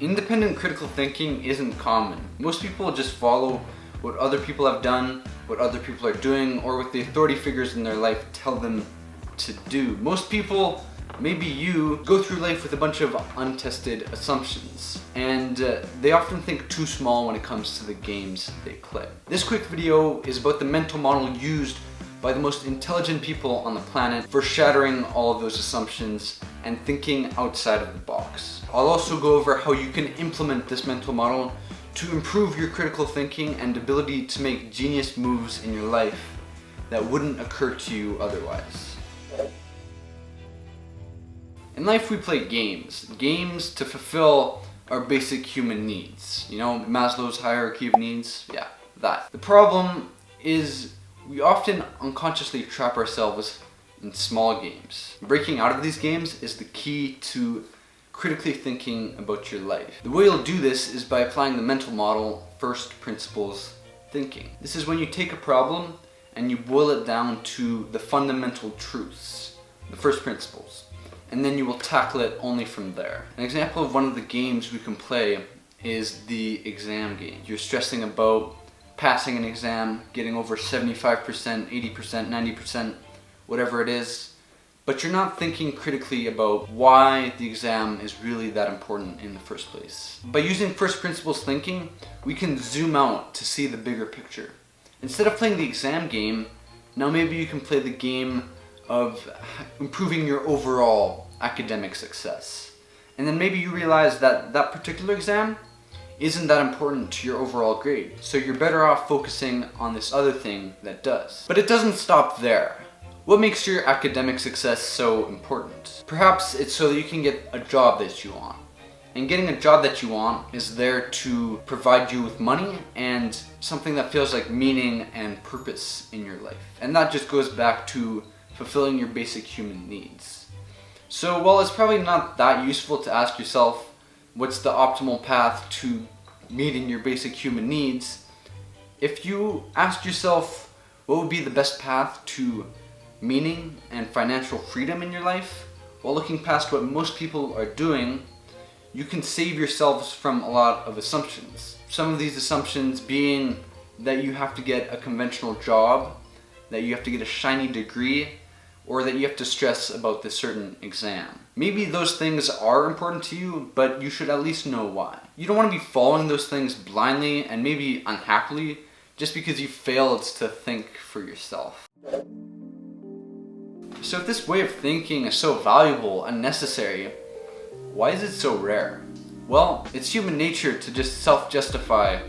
Independent critical thinking isn't common. Most people just follow what other people have done, what other people are doing, or what the authority figures in their life tell them to do. Most people, maybe you, go through life with a bunch of untested assumptions, and they often think too small when it comes to the games they play. This quick video is about the mental model used by the most intelligent people on the planet for shattering all of those assumptions and thinking outside of the box. I'll also go over how you can implement this mental model to improve your critical thinking and ability to make genius moves in your life that wouldn't occur to you otherwise. In life we play games to fulfill our basic human needs. You know, Maslow's hierarchy of needs? Yeah, that. The problem is we often unconsciously trap ourselves in small games. Breaking out of these games is the key to critically thinking about your life. The way you'll do this is by applying the mental model first principles thinking. This is when you take a problem and you boil it down to the fundamental truths, the first principles, and then you will tackle it only from there. An example of one of the games we can play is the exam game. You're stressing about passing an exam, getting over 75%, 80%, 90%, whatever it is, but you're not thinking critically about why the exam is really that important in the first place. By using first principles thinking, we can zoom out to see the bigger picture. Instead of playing the exam game, now maybe you can play the game of improving your overall academic success. And then maybe you realize that that particular exam isn't that important to your overall grade, so you're better off focusing on this other thing that does. But it doesn't stop there. What makes your academic success so important? Perhaps it's so that you can get a job that you want. And getting a job that you want is there to provide you with money and something that feels like meaning and purpose in your life. And that just goes back to fulfilling your basic human needs. So while it's probably not that useful to ask yourself what's the optimal path to meeting your basic human needs, if you ask yourself what would be the best path to meaning and financial freedom in your life, while looking past what most people are doing, you can save yourselves from a lot of assumptions. Some of these assumptions being that you have to get a conventional job, that you have to get a shiny degree, or that you have to stress about this certain exam. Maybe those things are important to you, but you should at least know why. You don't want to be following those things blindly and maybe unhappily just because you failed to think for yourself. So if this way of thinking is so valuable and necessary, why is it so rare? Well, it's human nature to just self-justify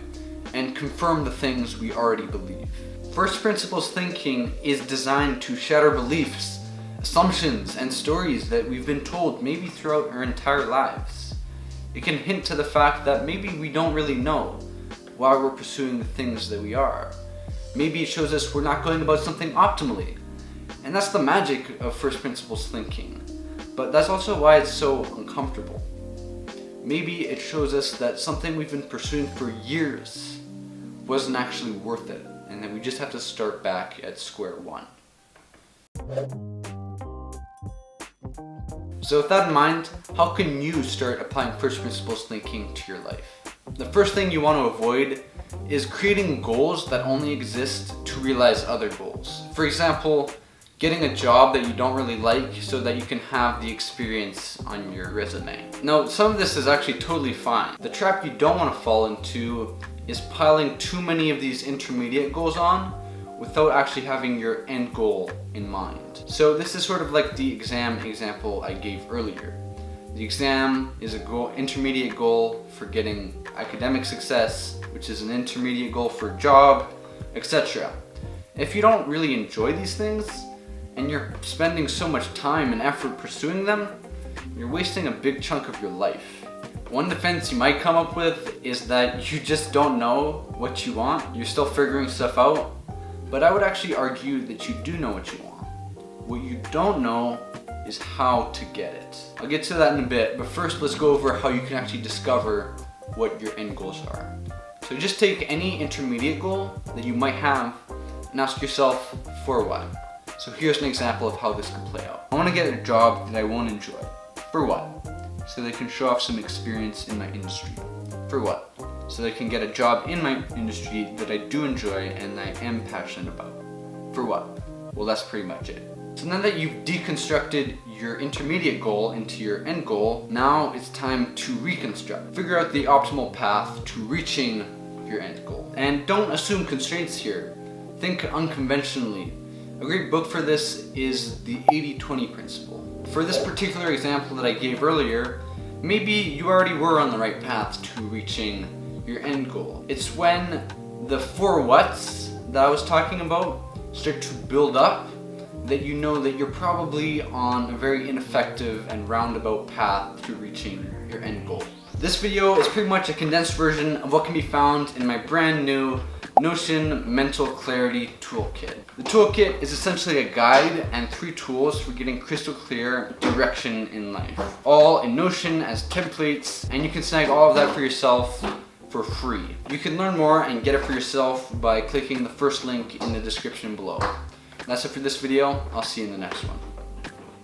and confirm the things we already believe. First principles thinking is designed to shatter beliefs, assumptions, and stories that we've been told maybe throughout our entire lives. It can hint to the fact that maybe we don't really know why we're pursuing the things that we are. Maybe it shows us we're not going about something optimally. And that's the magic of first principles thinking. But that's also why it's so uncomfortable. Maybe it shows us that something we've been pursuing for years wasn't actually worth it, and that we just have to start back at square one. So with that in mind, how can you start applying first principles thinking to your life? The first thing you want to avoid is creating goals that only exist to realize other goals. For example, getting a job that you don't really like so that you can have the experience on your resume. Now, some of this is actually totally fine. The trap you don't want to fall into is piling too many of these intermediate goals on without actually having your end goal in mind. So this is sort of like the exam example I gave earlier. The exam is a goal, intermediate goal for getting academic success, which is an intermediate goal for a job, etc. If you don't really enjoy these things, and you're spending so much time and effort pursuing them, you're wasting a big chunk of your life. One defense you might come up with is that you just don't know what you want. You're still figuring stuff out. But I would actually argue that you do know what you want. What you don't know is how to get it. I'll get to that in a bit, but first let's go over how you can actually discover what your end goals are. So just take any intermediate goal that you might have and ask yourself, for what? So here's an example of how this could play out. I want to get a job that I won't enjoy. For what? so they can show off some experience in my industry. For what? So they can get a job in my industry that I do enjoy and I am passionate about. For what? Well, that's pretty much it. So now that you've deconstructed your intermediate goal into your end goal, now it's time to reconstruct. Figure out the optimal path to reaching your end goal. And don't assume constraints here. Think unconventionally. A great book for this is the 80-20 principle. For this particular example that I gave earlier, maybe you already were on the right path to reaching your end goal. It's when the 4 whats that I was talking about start to build up that you know that you're probably on a very ineffective and roundabout path to reaching your end goal. This video is pretty much a condensed version of what can be found in my brand new Notion Mental Clarity Toolkit. The toolkit is essentially a guide and 3 tools for getting crystal clear direction in life. All in Notion as templates, and you can snag all of that for yourself for free. You can learn more and get it for yourself by clicking the first link in the description below. That's it for this video. I'll see you in the next one.